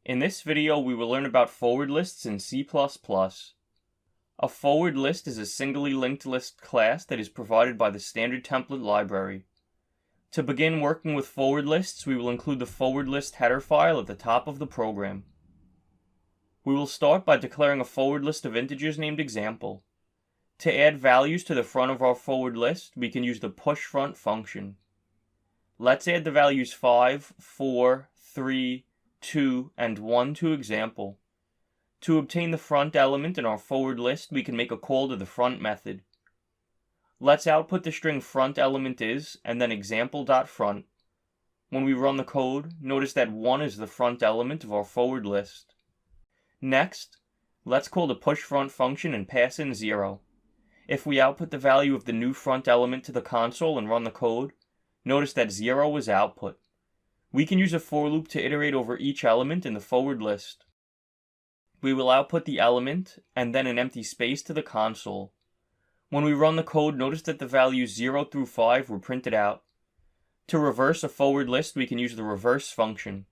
In this video, we will learn about forward lists in C++. A forward list is a singly linked list class that is provided by the standard template library. To begin working with forward lists, we will include the forward list header file at the top of the program. We will start by declaring a forward list of integers named example. To add values to the front of our forward list, we can use the pushFront function. Let's add the values 5, 4, 3, 2, and 1 to example. To obtain the front element in our forward list, we can make a call to the front method. Let's output the string front element is, and then example.front. When we run the code, notice that 1 is the front element of our forward list. Next, let's call the pushFront function and pass in 0. If we output the value of the new front element to the console and run the code, notice that 0 is output. We can use a for loop to iterate over each element in the forward list. We will output the element and then an empty space to the console. When we run the code, notice that the values 0 through 5 were printed out. To reverse a forward list, we can use the reverse function.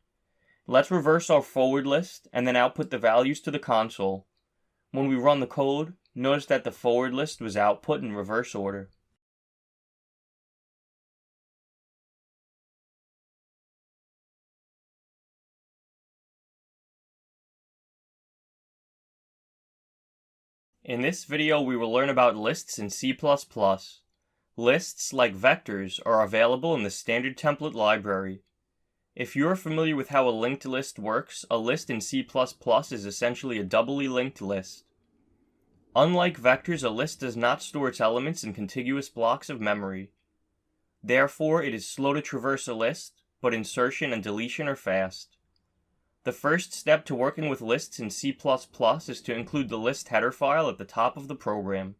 Let's reverse our forward list and then output the values to the console. When we run the code, notice that the forward list was output in reverse order. In this video, we will learn about lists in C++. Lists, like vectors, are available in the standard template library. If you are familiar with how a linked list works, a list in C++ is essentially a doubly linked list. Unlike vectors, a list does not store its elements in contiguous blocks of memory. Therefore, it is slow to traverse a list, but insertion and deletion are fast. The first step to working with lists in C++ is to include the list header file at the top of the program.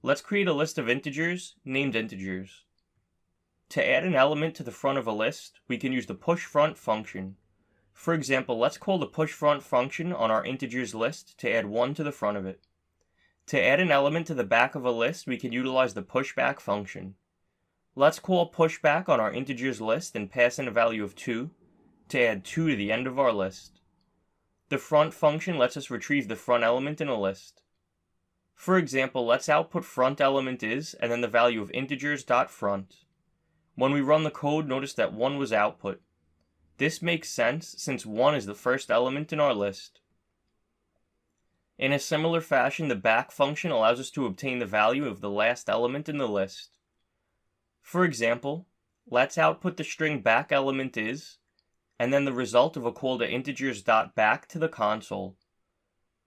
Let's create a list of integers named integers. To add an element to the front of a list, we can use the pushFront function. For example, let's call the pushFront function on our integers list to add 1 to the front of it. To add an element to the back of a list, we can utilize the pushBack function. Let's call pushBack on our integers list and pass in a value of 2. To add 2 to the end of our list. The front function lets us retrieve the front element in a list. For example, let's output front element is and then the value of integers.front. When we run the code, notice that 1 was output. This makes sense since 1 is the first element in our list. In a similar fashion, the back function allows us to obtain the value of the last element in the list. For example, let's output the string back element is and then the result of a call to integers.back to the console.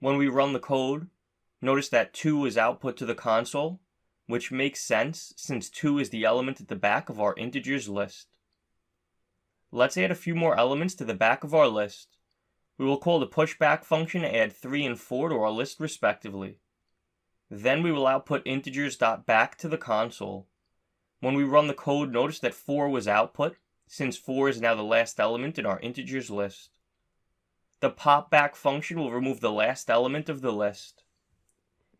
When we run the code, notice that 2 is output to the console, which makes sense since 2 is the element at the back of our integers list. Let's add a few more elements to the back of our list. We will call the pushBack function to add 3 and 4 to our list respectively. Then we will output integers.back to the console. When we run the code, notice that 4 was output, since 4 is now the last element in our integers list. The popBack function will remove the last element of the list.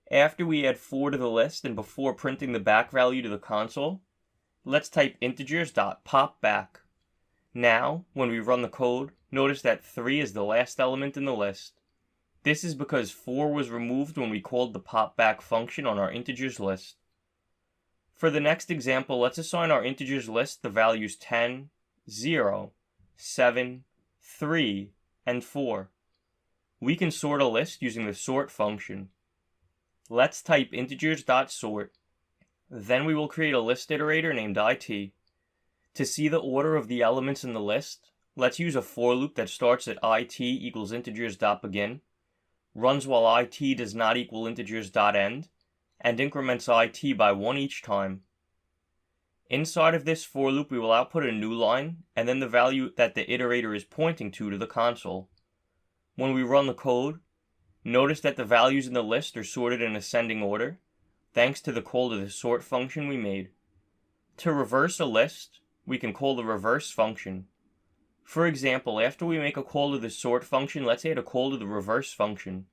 After we add 4 to the list and before printing the back value to the console, let's type integers.popback. Now, when we run the code, notice that 3 is the last element in the list. This is because 4 was removed when we called the popBack function on our integers list. For the next example, let's assign our integers list the values 10, 0, 7, 3, and 4. We can sort a list using the sort function. Let's type integers.sort. Then we will create a list iterator named it. To see the order of the elements in the list, let's use a for loop that starts at it equals integers.begin, runs while it does not equal integers.end, and increments it by 1 each time. Inside of this for loop, we will output a new line, and then the value that the iterator is pointing to the console. When we run the code, notice that the values in the list are sorted in ascending order, thanks to the call to the sort function we made. To reverse a list, we can call the reverse function. For example, after we make a call to the sort function, let's add a call to the reverse function.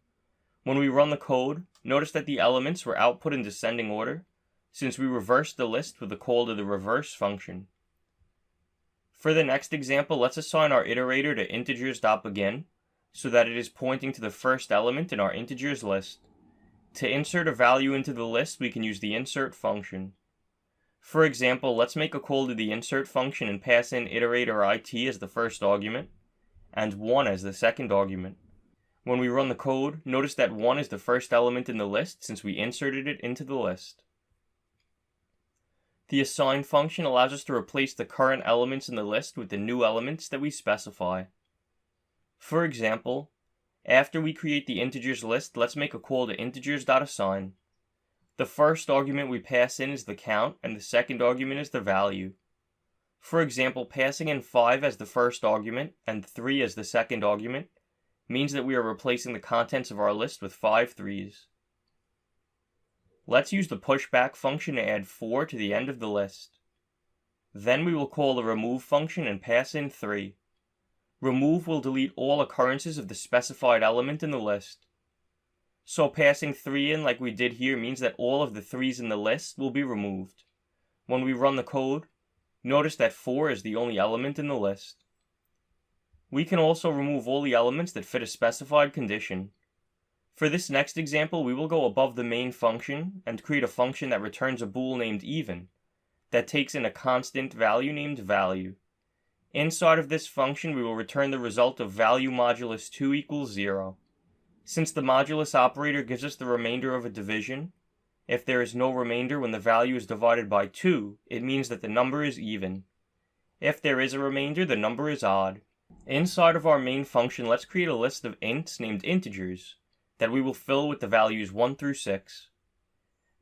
When we run the code, notice that the elements were output in descending order, since we reversed the list with a call to the reverse function. For the next example, let's assign our iterator to integers.begin so that it is pointing to the first element in our integers list. To insert a value into the list, we can use the insert function. For example, let's make a call to the insert function and pass in iterator it as the first argument and 1 as the second argument. When we run the code, notice that 1 is the first element in the list since we inserted it into the list. The assign function allows us to replace the current elements in the list with the new elements that we specify. For example, after we create the integers list, let's make a call to integers.assign. The first argument we pass in is the count, and the second argument is the value. For example, passing in 5 as the first argument and 3 as the second argument means that we are replacing the contents of our list with 5 3s. Let's use the pushback function to add 4 to the end of the list. Then we will call the remove function and pass in 3. Remove will delete all occurrences of the specified element in the list. So passing 3 in like we did here means that all of the 3's in the list will be removed. When we run the code, notice that 4 is the only element in the list. We can also remove all the elements that fit a specified condition. For this next example, we will go above the main function and create a function that returns a bool named even, that takes in a constant value named value. Inside of this function, we will return the result of value modulus 2 equals 0. Since the modulus operator gives us the remainder of a division, if there is no remainder when the value is divided by 2, it means that the number is even. If there is a remainder, the number is odd. Inside of our main function, let's create a list of ints named integers that we will fill with the values 1 through 6.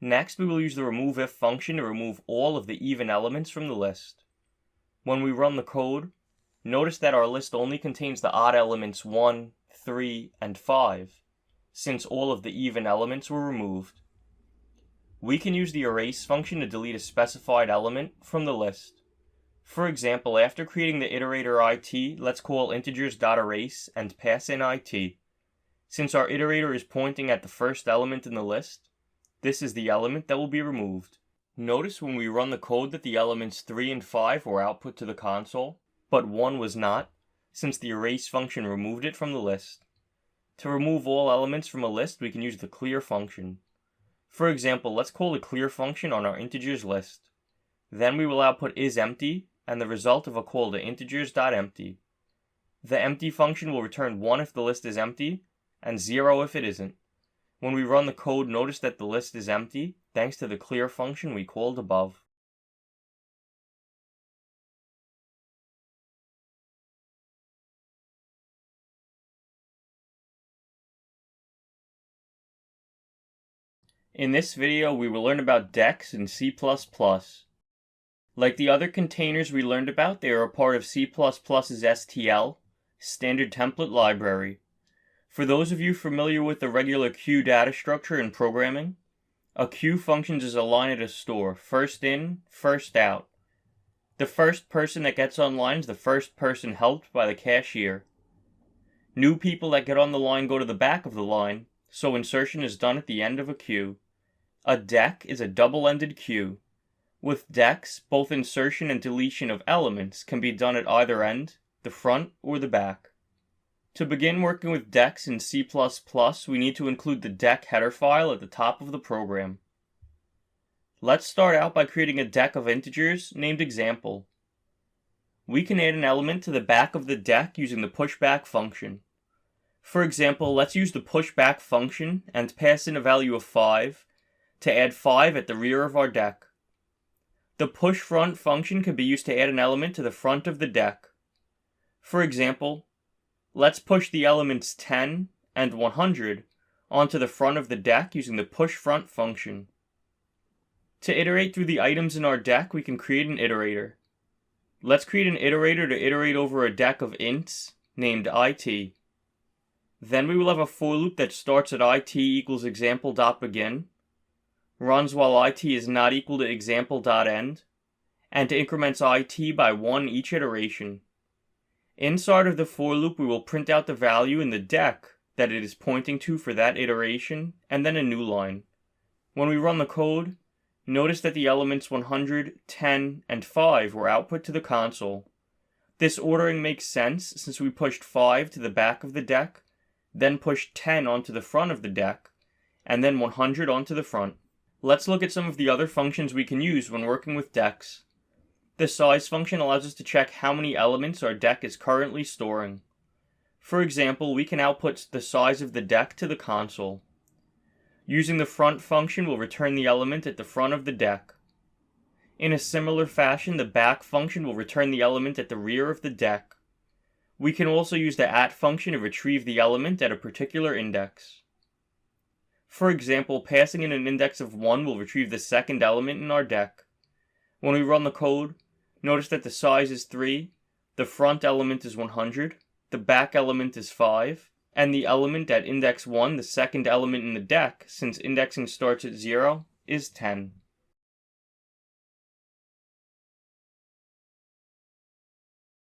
Next, we will use the remove if function to remove all of the even elements from the list. When we run the code, notice that our list only contains the odd elements 1, 3, and 5, since all of the even elements were removed. We can use the erase function to delete a specified element from the list. For example, after creating the iterator it, let's call integers.erase and pass in it. Since our iterator is pointing at the first element in the list, this is the element that will be removed. Notice when we run the code that the elements 3 and 5 were output to the console, but 1 was not, since the erase function removed it from the list. To remove all elements from a list, we can use the clear function. For example, let's call the clear function on our integers list. Then we will output isEmpty and the result of a call to integers.empty. The empty function will return 1 if the list is empty, and 0 if it isn't. When we run the code, notice that the list is empty, thanks to the clear function we called above. In this video, we will learn about Deques in C++. Like the other containers we learned about, they are a part of C++'s STL, Standard Template Library. For those of you familiar with the regular queue data structure in programming, a queue functions as a line at a store, first in, first out. The first person that gets on line is the first person helped by the cashier. New people that get on the line go to the back of the line, so insertion is done at the end of a queue. A Deque is a double-ended queue. With Deques, both insertion and deletion of elements can be done at either end, the front or the back. To begin working with Deques in C++, we need to include the Deque header file at the top of the program. Let's start out by creating a Deque of integers named example. We can add an element to the back of the Deque using the pushback function. For example, let's use the pushback function and pass in a value of 5 to add 5 at the rear of our Deque. The pushFront function can be used to add an element to the front of the Deque. For example, let's push the elements 10 and 100 onto the front of the Deque using the pushFront function. To iterate through the items in our Deque, we can create an iterator. Let's create an iterator to iterate over a Deque of ints named it. Then we will have a for loop that starts at it equals example.begin, runs while it is not equal to example.end, and increments it by 1 each iteration. Inside of the for loop, we will print out the value in the Deque that it is pointing to for that iteration, and then a new line. When we run the code, notice that the elements 100, 10, and 5 were output to the console. This ordering makes sense since we pushed 5 to the back of the deck, then pushed 10 onto the front of the deck, and then 100 onto the front. Let's look at some of the other functions we can use when working with decks. The size function allows us to check how many elements our deck is currently storing. For example, we can output the size of the deck to the console. Using the front function will return the element at the front of the deck. In a similar fashion, the back function will return the element at the rear of the deck. We can also use the at function to retrieve the element at a particular index. For example, passing in an index of 1 will retrieve the second element in our deck. When we run the code, notice that the size is 3, the front element is 100, the back element is 5, and the element at index 1, the second element in the deck, since indexing starts at 0, is 10.